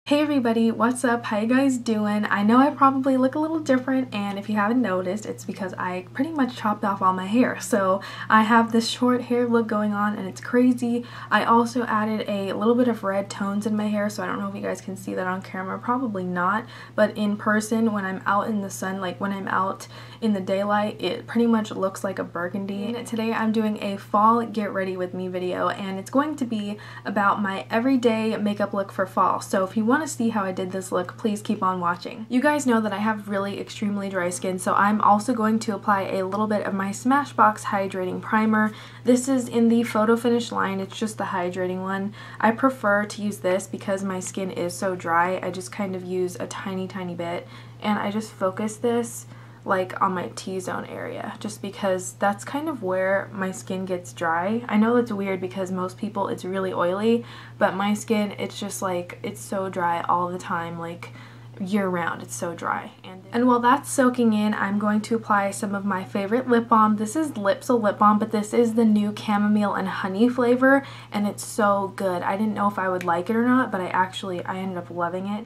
Hey everybody, what's up? How you guys doing? I know I probably look a little different, and if you haven't noticed, it's because I pretty much chopped off all my hair. So I have this short hair look going on and it's crazy. I also added a little bit of red tones in my hair, so I don't know if you guys can see that on camera, probably not, but in person when I'm out in the sun, like when I'm out in the daylight, it pretty much looks like a burgundy. And today I'm doing a fall get ready with me video, and it's going to be about my everyday makeup look for fall. So if you want to see how I did this look, please keep on watching. You guys know that I have really extremely dry skin, so I'm also going to apply a little bit of my Smashbox hydrating primer. This is in the PhotoFinish line. It's just the hydrating one. I prefer to use this because my skin is so dry. I just kind of use a tiny bit, and I just focus this like on my T-zone area, just because that's kind of where my skin gets dry. I know that's weird because most people it's really oily, but my skin, it's just like, it's so dry all the time, like year round. It's so dry. And while that's soaking in, I'm going to apply some of my favorite lip balm. This is Lypsyl lip balm, but this is the new chamomile and honey flavor, and it's so good. I didn't know if I would like it or not, but I ended up loving it.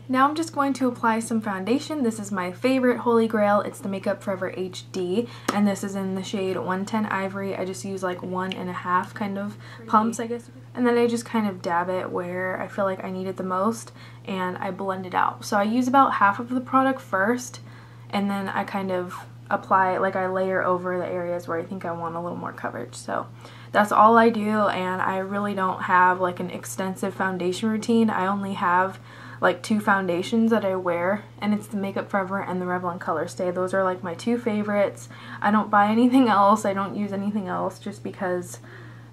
Now I'm just going to apply some foundation. This is my favorite holy grail. It's the Makeup Forever HD, and this is in the shade 110 Ivory. I just use like 1.5 kind of pumps, I guess. And then I just kind of dab it where I feel like I need it the most, and I blend it out. So I use about half of the product first, and then I kind of apply, like I layer over the areas where I think I want a little more coverage. So that's all I do, and I really don't have like an extensive foundation routine. I only have like 2 foundations that I wear, and it's the Makeup Forever and the Revlon Color Stay. Those are like my 2 favorites. I don't buy anything else. I don't use anything else just because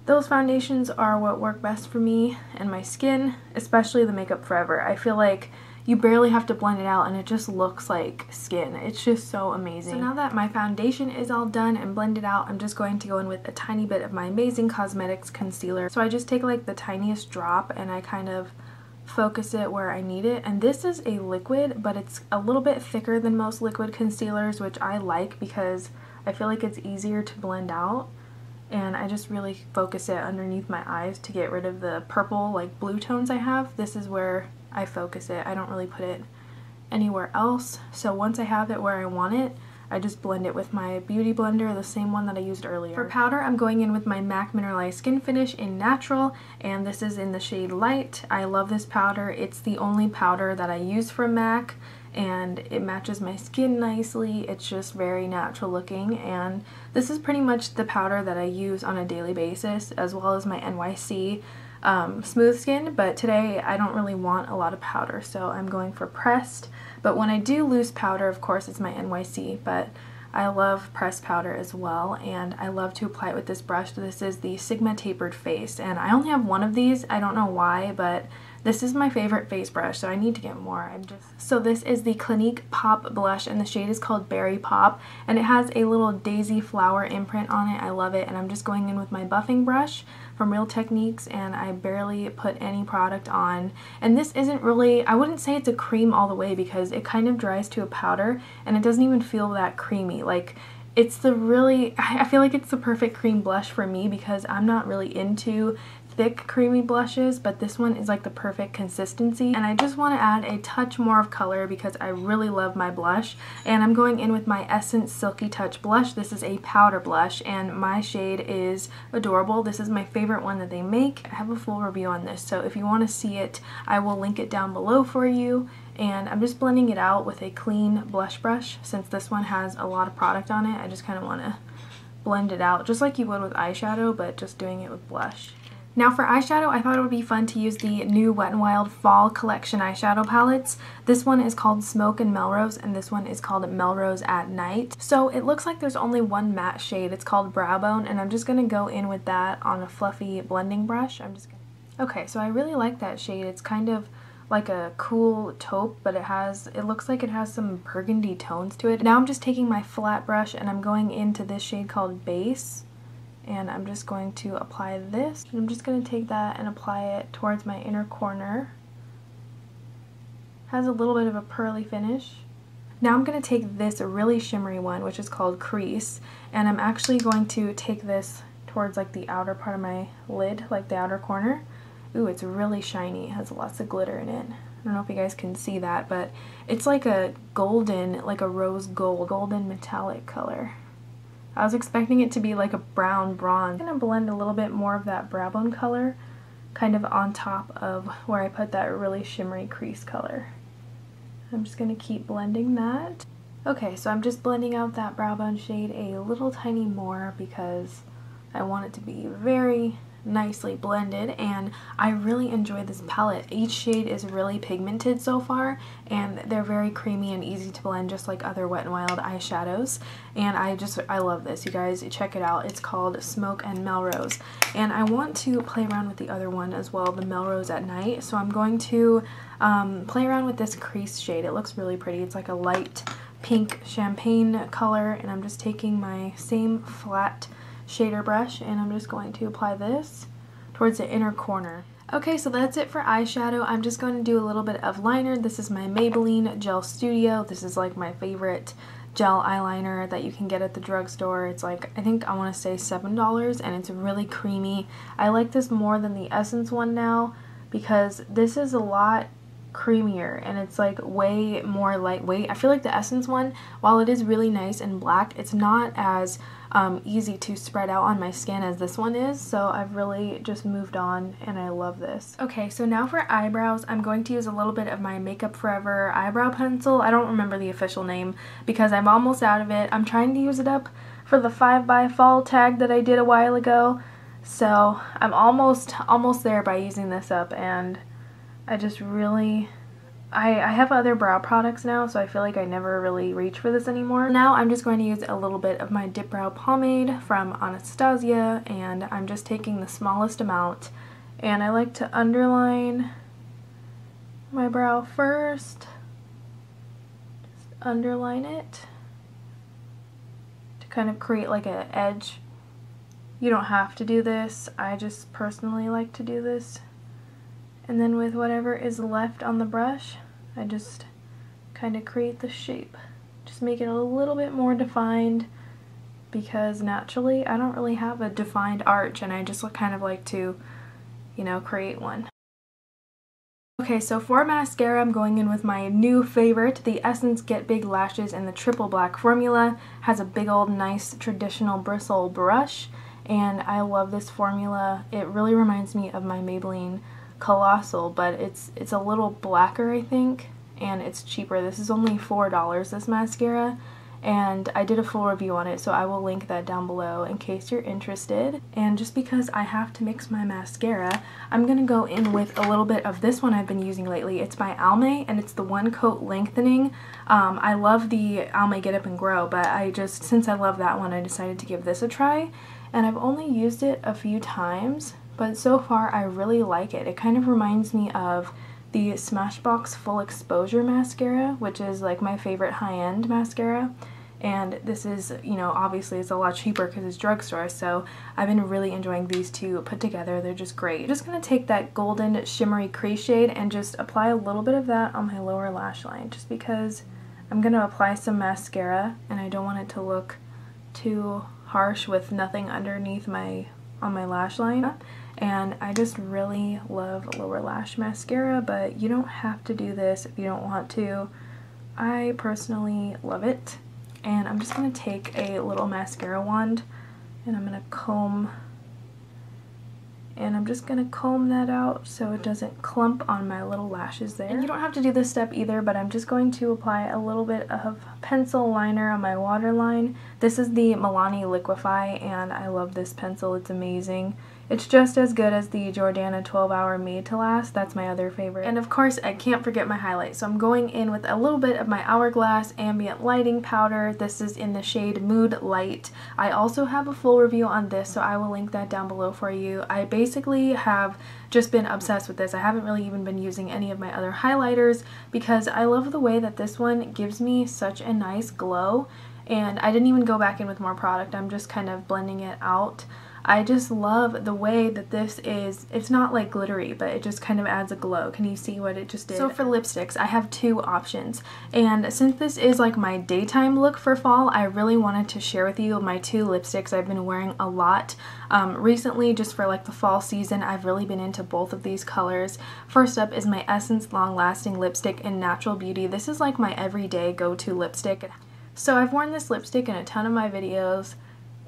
those foundations are what work best for me and my skin, especially the Makeup Forever. I feel like you barely have to blend it out and it just looks like skin. It's just so amazing. So now that my foundation is all done and blended out, I'm just going to go in with a tiny bit of my Amazing Cosmetics concealer. So I just take like the tiniest drop and I kind of focus it where I need it. And this is a liquid, but it's a little bit thicker than most liquid concealers, which I like because I feel like it's easier to blend out. And I just really focus it underneath my eyes to get rid of the purple, like blue tones I have. This is where I focus it. I don't really put it anywhere else. So once I have it where I want it, I just blend it with my beauty blender, the same one that I used earlier. For powder, I'm going in with my MAC Mineralized Skin Finish in Natural, and this is in the shade Light. I love this powder. It's the only powder that I use from MAC, and it matches my skin nicely. It's just very natural looking, and this is pretty much the powder that I use on a daily basis, as well as my NYC smooth skin, but today I don't really want a lot of powder, so I'm going for pressed. But when I do loose powder, of course it's my NYC, but I love pressed powder as well, and I love to apply it with this brush. This is the Sigma Tapered Face, and I only have one of these. I don't know why, but this is my favorite face brush, so I need to get more. So this is the Clinique Pop Blush, and the shade is called Berry Pop, and it has a little daisy flower imprint on it. I love it, and I'm just going in with my buffing brush from Real Techniques, and I barely put any product on. And this isn't really, I wouldn't say it's a cream all the way because it kind of dries to a powder, and it doesn't even feel that creamy. Like, it's the really, I feel like it's the perfect cream blush for me because I'm not really into thick creamy blushes, but this one is like the perfect consistency. And I just want to add a touch more of color because I really love my blush, and I'm going in with my Essence Silky Touch blush. This is a powder blush, and my shade is Adorable. This is my favorite one that they make. I have a full review on this, so if you want to see it, I will link it down below for you. And I'm just blending it out with a clean blush brush. Since this one has a lot of product on it, I just kind of want to blend it out just like you would with eyeshadow, but just doing it with blush. Now for eyeshadow, I thought it would be fun to use the new Wet n Wild Fall Collection eyeshadow palettes. This one is called Smoke and Melrose, and this one is called Melrose at Night. So it looks like there's only one matte shade. It's called Brow Bone, and I'm just going to go in with that on a fluffy blending brush. Okay, so I really like that shade. It's kind of like a cool taupe, but it looks like it has some burgundy tones to it. Now I'm just taking my flat brush and I'm going into this shade called Base, and I'm just going to apply this. And I'm just going to take that and apply it towards my inner corner. Has a little bit of a pearly finish. Now I'm going to take this really shimmery one, which is called Crease, and I'm actually going to take this towards like the outer part of my lid, like the outer corner. Ooh, it's really shiny. It has lots of glitter in it. I don't know if you guys can see that, but it's like a golden, like a rose gold, golden metallic color. I was expecting it to be like a brown bronze. I'm going to blend a little bit more of that brow bone color kind of on top of where I put that really shimmery crease color. I'm just going to keep blending that. Okay, so I'm just blending out that brow bone shade a little tiny more because I want it to be very nicely blended, and I really enjoy this palette. Each shade is really pigmented so far, and they're very creamy and easy to blend just like other Wet n Wild eyeshadows, and I love this. You guys check it out. It's called Smoke and Melrose, and I want to play around with the other one as well, the Melrose at Night, so I'm going to play around with this crease shade. It looks really pretty. It's like a light pink champagne color, and I'm just taking my same flat shader brush and I'm just going to apply this towards the inner corner. Okay, so that's it for eyeshadow. I'm just going to do a little bit of liner. This is my Maybelline Gel Studio. This is like my favorite gel eyeliner that you can get at the drugstore. It's like, I think I want to say $7, and it's really creamy. I like this more than the Essence one now because this is a lot creamier and it's like way more lightweight. I feel like the Essence one, while it is really nice and black, it's not as easy to spread out on my skin as this one is, so I've really just moved on and I love this. Okay, so now for eyebrows, I'm going to use a little bit of my Makeup Forever eyebrow pencil. I don't remember the official name because I'm almost out of it. I'm trying to use it up for the 5 by fall tag that I did a while ago, so I'm almost there by using this up, and I just really I have other brow products now, so I feel like I never really reach for this anymore. Now I'm just going to use a little bit of my Dip Brow Pomade from Anastasia, and I'm just taking the smallest amount, and I like to underline my brow first. Just underline it to kind of create like an edge. You don't have to do this. I just personally like to do this. And then with whatever is left on the brush, I just kind of create the shape. Just make it a little bit more defined because naturally I don't really have a defined arch, and I just kind of like to, you know, create one. Okay, so for mascara, I'm going in with my new favorite, the Essence Get Big Lashes in the Triple Black formula. Has a big old nice traditional bristle brush, and I love this formula. It really reminds me of my Maybelline Colossal, but it's a little blacker, I think, and it's cheaper. This is only $4, this mascara, and I did a full review on it, so I will link that down below in case you're interested. And just because I have to mix my mascara, I'm gonna go in with a little bit of this one I've been using lately. It's by Almay, and it's the One Coat Lengthening. I love the Almay Get Up and Grow, but since I love that one, I decided to give this a try, and I've only used it a few times, but so far I really like it. It kind of reminds me of the Smashbox Full Exposure Mascara, which is like my favorite high-end mascara. And this is, you know, obviously it's a lot cheaper because it's drugstore, so I've been really enjoying these two put together. They're just great. I'm just going to take that golden shimmery crease shade and just apply a little bit of that on my lower lash line, just because I'm going to apply some mascara and I don't want it to look too harsh with nothing underneath on my lash line. And I just really love lower lash mascara, but you don't have to do this if you don't want to. I personally love it. And I'm just going to take a little mascara wand and I'm going to comb, and I'm just going to comb that out so it doesn't clump on my little lashes there. And you don't have to do this step either, but I'm just going to apply a little bit of pencil liner on my waterline. This is the Milani Liquify, and I love this pencil. It's amazing. It's just as good as the Jordana 12 Hour Made to Last. That's my other favorite. And of course, I can't forget my highlight. So I'm going in with a little bit of my Hourglass Ambient Lighting Powder. This is in the shade Mood Light. I also have a full review on this, so I will link that down below for you. I basically have just been obsessed with this. I haven't really even been using any of my other highlighters because I love the way that this one gives me such a nice glow. And I didn't even go back in with more product. I'm just kind of blending it out. I just love the way that this is. It's not like glittery, but it just kind of adds a glow. Can you see what it just did? So for lipsticks, I have two options, and since this is like my daytime look for fall, I really wanted to share with you my two lipsticks I've been wearing a lot recently, just for like the fall season. I've really been into both of these colors. First up is my Essence Long Lasting Lipstick in Natural Beauty. This is like my everyday go-to lipstick. So I've worn this lipstick in a ton of my videos,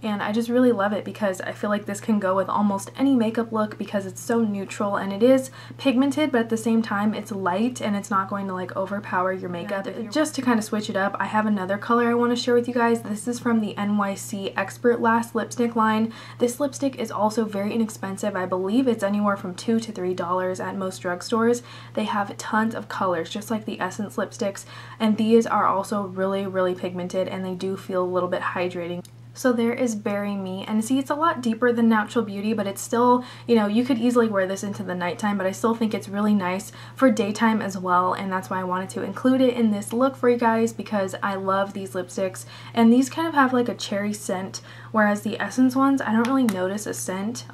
and I just really love it because I feel like this can go with almost any makeup look because it's so neutral, and it is pigmented, but at the same time it's light and it's not going to like overpower your makeup. Just to kind of switch it up, I have another color I want to share with you guys. This is from the NYC Expert Last lipstick line. This lipstick is also very inexpensive. I believe it's anywhere from $2 to $3 at most drugstores. They have tons of colors, just like the Essence lipsticks, and these are also really pigmented, and they do feel a little bit hydrating. So there is Bury Me, and see, it's a lot deeper than Natural Beauty, but it's still, you know, you could easily wear this into the nighttime, but I still think it's really nice for daytime as well, and that's why I wanted to include it in this look for you guys, because I love these lipsticks, and these kind of have like a cherry scent, whereas the Essence ones, I don't really notice a scent.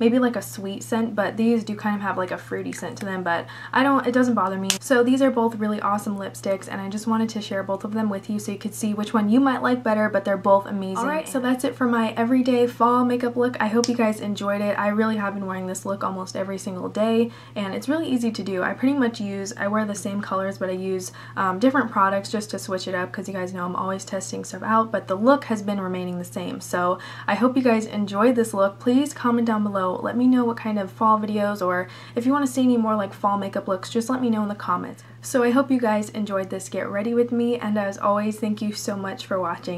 Maybe like a sweet scent, but these do kind of have like a fruity scent to them, but it doesn't bother me. So these are both really awesome lipsticks, and I just wanted to share both of them with you so you could see which one you might like better, but they're both amazing. Alright, so that's it for my everyday fall makeup look. I hope you guys enjoyed it. I really have been wearing this look almost every single day, and it's really easy to do. I wear the same colors, but I use different products just to switch it up, because you guys know I'm always testing stuff out, but the look has been remaining the same. So I hope you guys enjoyed this look. Please comment down below. Let me know what kind of fall videos, or if you want to see any more like fall makeup looks, just let me know in the comments. So I hope you guys enjoyed this Get Ready With Me, and as always, thank you so much for watching.